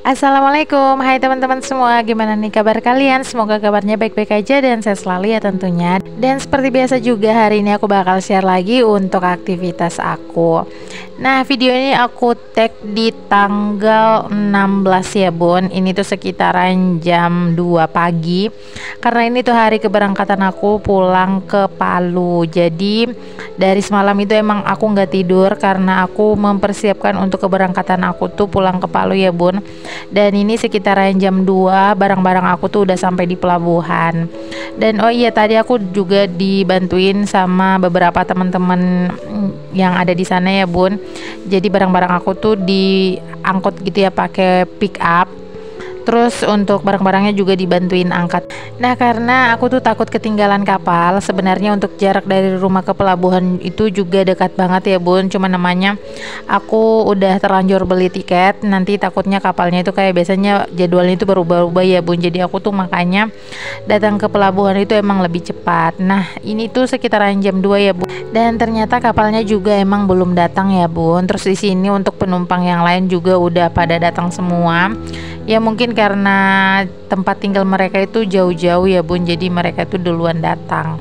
Assalamualaikum, hai teman-teman semua. Gimana nih kabar kalian? Semoga kabarnya baik-baik aja dan sehat selalu ya tentunya. Dan seperti biasa juga hari ini aku bakal share lagi untuk aktivitas aku. Nah, video ini aku tag di tanggal 16 ya bun. Ini tuh sekitaran jam 2 pagi. Karena ini tuh hari keberangkatan aku pulang ke Palu. Jadi dari semalam itu emang aku nggak tidur karena aku mempersiapkan untuk keberangkatan aku tuh pulang ke Palu ya bun. Dan ini sekitaran jam 2 barang-barang aku tuh udah sampai di pelabuhan. Dan oh iya, tadi aku juga dibantuin sama beberapa teman-teman yang ada di sana ya bun. Jadi barang-barang aku tuh diangkut gitu ya pakai pick up. Terus untuk barang-barangnya juga dibantuin angkat. Nah, karena aku tuh takut ketinggalan kapal, sebenarnya untuk jarak dari rumah ke pelabuhan itu juga dekat banget ya bun. Cuma namanya aku udah terlanjur beli tiket, nanti takutnya kapalnya itu kayak biasanya jadwalnya itu berubah-ubah ya bun. Jadi aku tuh makanya datang ke pelabuhan itu emang lebih cepat. Nah, ini tuh sekitaran jam 2 ya bun. Dan ternyata kapalnya juga emang belum datang ya bun. Terus di sini untuk penumpang yang lain juga udah pada datang semua. Ya mungkin karena tempat tinggal mereka itu jauh-jauh ya bun, jadi mereka itu duluan datang.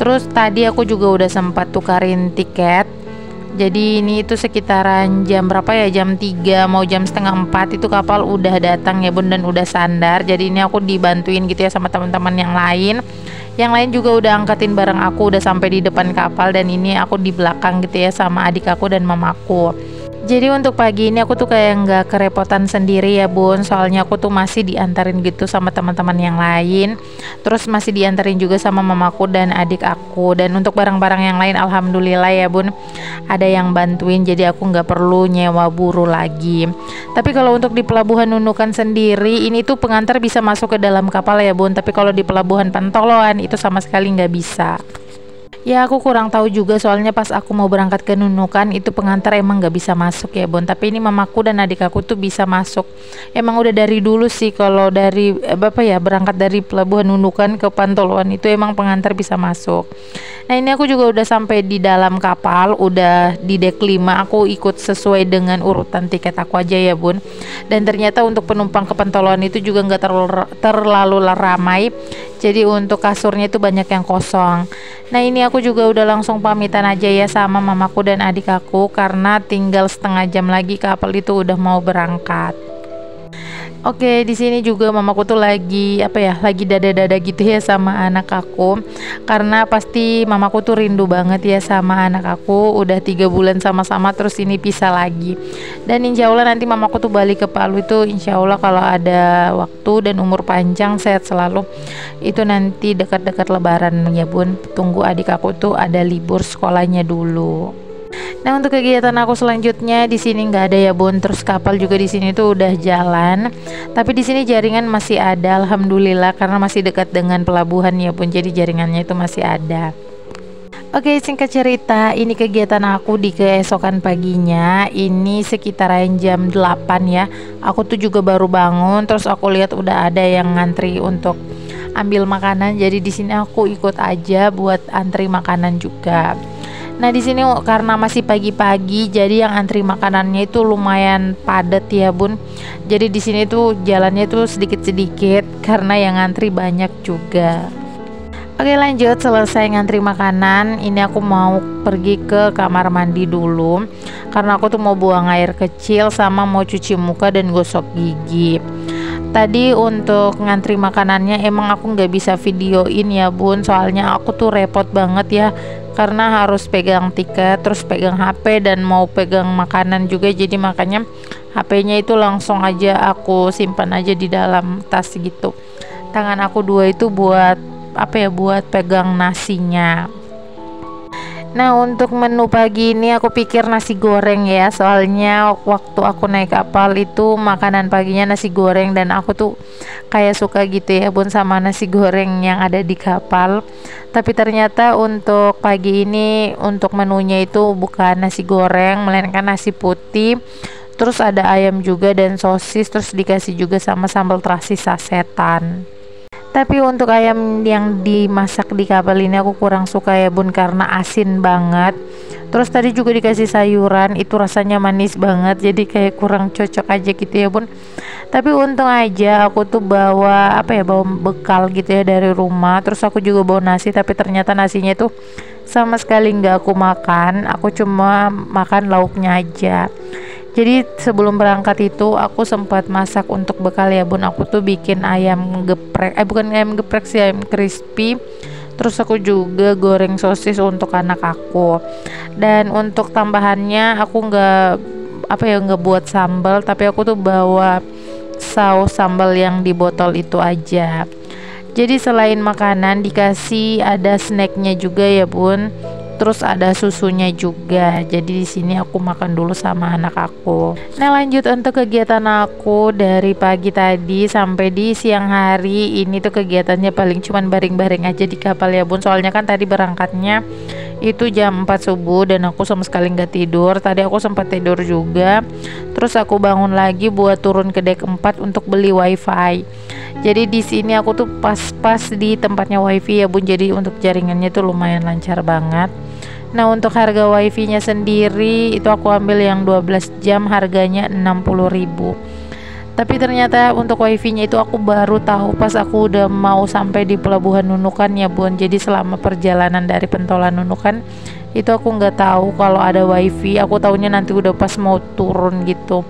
Terus tadi aku juga udah sempat tukarin tiket. Jadi ini itu sekitaran jam berapa ya, jam 3 mau jam setengah 4 itu kapal udah datang ya bun dan udah sandar. Jadi ini aku dibantuin gitu ya sama teman-teman yang lain. Yang lain juga udah angkatin barang aku, udah sampai di depan kapal. Dan ini aku di belakang gitu ya sama adik aku dan mamaku. Jadi untuk pagi ini aku tuh kayak nggak kerepotan sendiri ya bun, soalnya aku tuh masih diantarin gitu sama teman-teman yang lain. Terus masih diantarin juga sama mamaku dan adik aku. Dan untuk barang-barang yang lain alhamdulillah ya bun, ada yang bantuin, jadi aku nggak perlu nyewa buru lagi. Tapi kalau untuk di pelabuhan Nunukan sendiri, ini tuh pengantar bisa masuk ke dalam kapal ya bun, tapi kalau di pelabuhan Pantoloan itu sama sekali nggak bisa. Ya aku kurang tahu juga, soalnya pas aku mau berangkat ke Nunukan itu pengantar emang nggak bisa masuk ya bun. Tapi ini mamaku dan adik aku tuh bisa masuk. Emang udah dari dulu sih kalau dari berangkat dari pelabuhan Nunukan ke Pantoloan itu emang pengantar bisa masuk. Nah ini aku juga udah sampai di dalam kapal, udah di dek 5. Aku ikut sesuai dengan urutan tiket aku aja ya bun. Dan ternyata untuk penumpang ke Pantoloan itu juga nggak terlalu ramai. Jadi untuk kasurnya itu banyak yang kosong. Nah ini aku juga udah langsung pamitan aja ya sama mamaku dan adik aku karena tinggal setengah jam lagi kapal itu udah mau berangkat. Oke, di sini juga mamaku tuh lagi lagi dada-dada gitu ya sama anak aku. Karena pasti mamaku tuh rindu banget ya sama anak aku. Udah 3 bulan sama-sama, terus ini pisah lagi. Dan insya Allah nanti mamaku tuh balik ke Palu itu insya Allah kalau ada waktu dan umur panjang sehat selalu. Itu nanti dekat-dekat Lebaran ya bun. Tunggu adik aku tuh ada libur sekolahnya dulu. Nah untuk kegiatan aku selanjutnya di sini nggak ada ya bun. Terus kapal juga di sini tuh udah jalan. Tapi di sini jaringan masih ada, alhamdulillah, karena masih dekat dengan pelabuhan ya bun. Jadi jaringannya itu masih ada. Oke, singkat cerita, ini kegiatan aku di keesokan paginya. Ini sekitaran jam 8 ya. Aku tuh juga baru bangun. Terus aku lihat udah ada yang ngantri untuk ambil makanan. Jadi di sini aku ikut aja buat antri makanan juga. Nah di sini karena masih pagi-pagi, jadi yang antri makanannya itu lumayan padat ya bun. Jadi di sini tuh jalannya tuh sedikit-sedikit karena yang antri banyak juga. Oke lanjut, selesai ngantri makanan, ini aku mau pergi ke kamar mandi dulu. Karena aku tuh mau buang air kecil sama mau cuci muka dan gosok gigi. Tadi untuk ngantri makanannya emang aku nggak bisa videoin ya bun, soalnya aku tuh repot banget ya. Karena harus pegang tiket, terus pegang HP dan mau pegang makanan juga. Jadi makanya HP-nya itu langsung aja aku simpan aja di dalam tas gitu. Tangan aku dua itu buat buat pegang nasinya. Nah untuk menu pagi ini aku pikir nasi goreng ya, soalnya waktu aku naik kapal itu makanan paginya nasi goreng dan aku tuh kayak suka gitu ya bun sama nasi goreng yang ada di kapal. Tapi ternyata untuk pagi ini untuk menunya itu bukan nasi goreng melainkan nasi putih. Terus ada ayam juga dan sosis, terus dikasih juga sama sambal terasi sasetan. Tapi untuk ayam yang dimasak di kapal ini aku kurang suka ya bun, karena asin banget. Terus tadi juga dikasih sayuran, itu rasanya manis banget, jadi kayak kurang cocok aja gitu ya bun. Tapi untung aja aku tuh bawa bawa bekal gitu ya dari rumah. Terus aku juga bawa nasi, tapi ternyata nasinya tuh sama sekali nggak aku makan, aku cuma makan lauknya aja. Jadi sebelum berangkat itu aku sempat masak untuk bekal ya bun. Aku tuh bikin ayam geprek, bukan ayam geprek sih, ayam crispy. Terus aku juga goreng sosis untuk anak aku. Dan untuk tambahannya aku nggak buat sambal, tapi aku tuh bawa saus sambal yang di botol itu aja. Jadi selain makanan dikasih ada snacknya juga ya bun. Terus ada susunya juga. Jadi di sini aku makan dulu sama anak aku. Nah, lanjut untuk kegiatan aku dari pagi tadi sampai di siang hari. Ini tuh kegiatannya paling cuman baring-baring aja di kapal ya bun. Soalnya kan tadi berangkatnya itu jam 4 subuh dan aku sama sekali nggak tidur. Tadi aku sempat tidur juga. Terus aku bangun lagi buat turun ke dek 4 untuk beli wifi. Jadi di sini aku tuh pas di tempatnya wifi ya bun. Jadi untuk jaringannya tuh lumayan lancar banget. Nah, untuk harga wifi-nya sendiri itu aku ambil yang 12 jam, harganya 60.000. Tapi ternyata untuk wifi-nya itu aku baru tahu pas aku udah mau sampai di pelabuhan Nunukan ya bun. Jadi selama perjalanan dari Pentolan Nunukan itu aku nggak tahu kalau ada wifi. Aku taunya nanti udah pas mau turun gitu.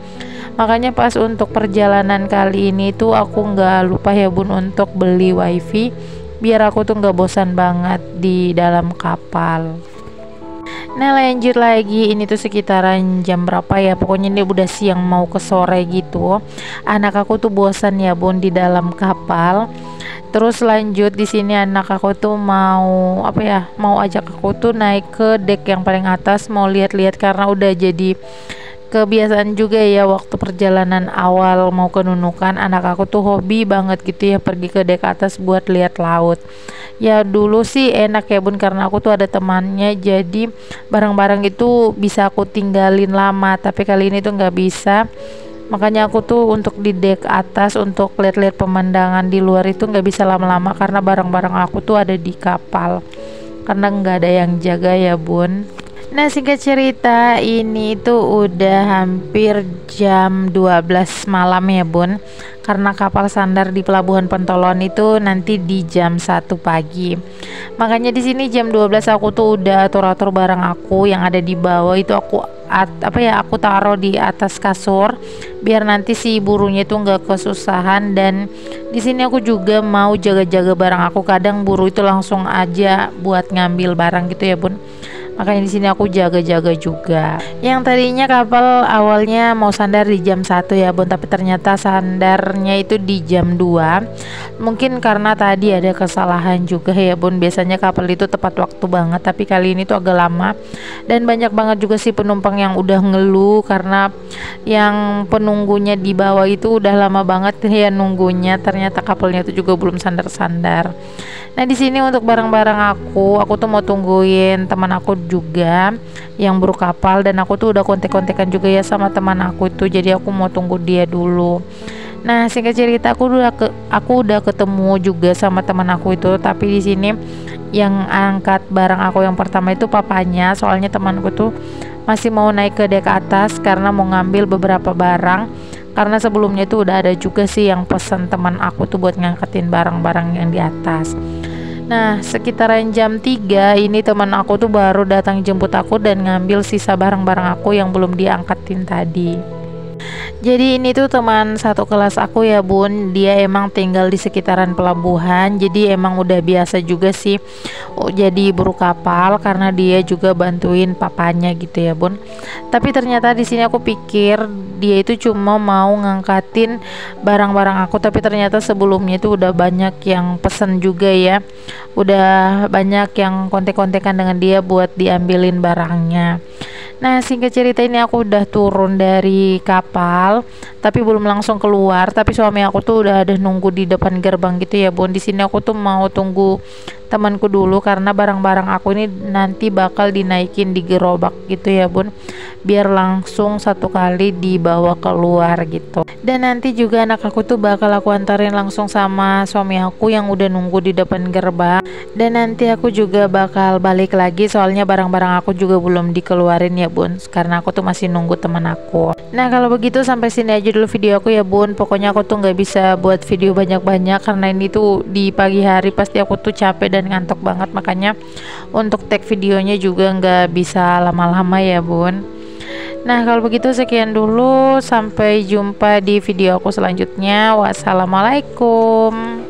Makanya pas untuk perjalanan kali ini tuh aku nggak lupa ya bun untuk beli wifi, biar aku tuh nggak bosan banget di dalam kapal. Nah, lanjut lagi, ini tuh sekitaran jam berapa ya, pokoknya ini udah siang mau ke sore gitu. Anak aku tuh bosan ya bun di dalam kapal. Terus lanjut di sini anak aku tuh mau mau ajak aku tuh naik ke dek yang paling atas, mau lihat-lihat karena udah jadi kebiasaan juga ya waktu perjalanan awal mau ke Nunukan. Anak aku tuh hobi banget gitu ya pergi ke dek atas buat lihat laut. Ya dulu sih enak ya bun, karena aku tuh ada temannya, jadi barang-barang itu bisa aku tinggalin lama. Tapi kali ini tuh nggak bisa. Makanya aku tuh untuk di dek atas untuk lihat-lihat pemandangan di luar itu nggak bisa lama-lama, karena barang-barang aku tuh ada di kapal, karena nggak ada yang jaga ya bun. Nah, singkat cerita ini tuh udah hampir jam 12 malam ya bun, karena kapal sandar di pelabuhan Pentolon itu nanti di jam 1 pagi. Makanya di sini jam 12 aku tuh udah atur-atur barang aku yang ada di bawah itu aku aku taruh di atas kasur biar nanti si burunya itu nggak kesusahan. Dan di sini aku juga mau jaga-jaga barang aku, kadang buru itu langsung aja buat ngambil barang gitu ya bun. Makanya di sini aku jaga-jaga juga. Yang tadinya kapal awalnya mau sandar di jam 1 ya bun, tapi ternyata sandarnya itu di jam 2. Mungkin karena tadi ada kesalahan juga ya bun. Biasanya kapal itu tepat waktu banget, tapi kali ini tuh agak lama. Dan banyak banget juga sih penumpang yang udah ngeluh karena yang penunggunya di bawah itu udah lama banget ya nunggunya. Ternyata kapalnya itu juga belum sandar-sandar. Nah, di sini untuk barang-barang aku tuh mau tungguin teman aku juga yang buru kapal, dan aku tuh udah kontek-kontekan juga ya sama teman aku itu, jadi aku mau tunggu dia dulu. Nah, singkat cerita aku udah ketemu juga sama teman aku itu, tapi di sini yang angkat barang aku yang pertama itu papanya, soalnya temanku tuh masih mau naik ke dek atas karena mau ngambil beberapa barang. Karena sebelumnya itu udah ada juga sih yang pesan teman aku tuh buat ngangkatin barang-barang yang di atas. Nah, sekitaran jam 3 ini teman aku tuh baru datang jemput aku dan ngambil sisa barang-barang aku yang belum diangkatin tadi. Jadi ini tuh teman satu kelas aku ya bun, dia emang tinggal di sekitaran pelabuhan, jadi emang udah biasa juga sih jadi buru kapal karena dia juga bantuin papanya gitu ya bun. Tapi ternyata di sini aku pikir dia itu cuma mau ngangkatin barang-barang aku, tapi ternyata sebelumnya itu udah banyak yang pesen juga ya, udah banyak yang kontek-kontekan dengan dia buat diambilin barangnya. Nah, singkat cerita ini aku udah turun dari kapal, tapi belum langsung keluar. Tapi suami aku tuh udah ada nunggu di depan gerbang gitu ya, Bun. Di sini aku tuh mau tunggu temanku dulu karena barang-barang aku ini nanti bakal dinaikin di gerobak gitu ya, Bun. Biar langsung satu kali dibawa keluar gitu. Dan nanti juga anak aku tuh bakal aku antarin langsung sama suami aku yang udah nunggu di depan gerbang. Dan nanti aku juga bakal balik lagi soalnya barang-barang aku juga belum dikeluarin ya, Bun, karena aku tuh masih nunggu teman aku. Nah, kalau begitu sampai sini aja dulu video aku ya, Bun. Pokoknya aku tuh nggak bisa buat video banyak-banyak karena ini tuh di pagi hari pasti aku tuh capek dan ngantuk banget, makanya untuk tag videonya juga nggak bisa lama-lama ya, Bun. Nah, kalau begitu sekian dulu, sampai jumpa di video aku selanjutnya. Wassalamualaikum.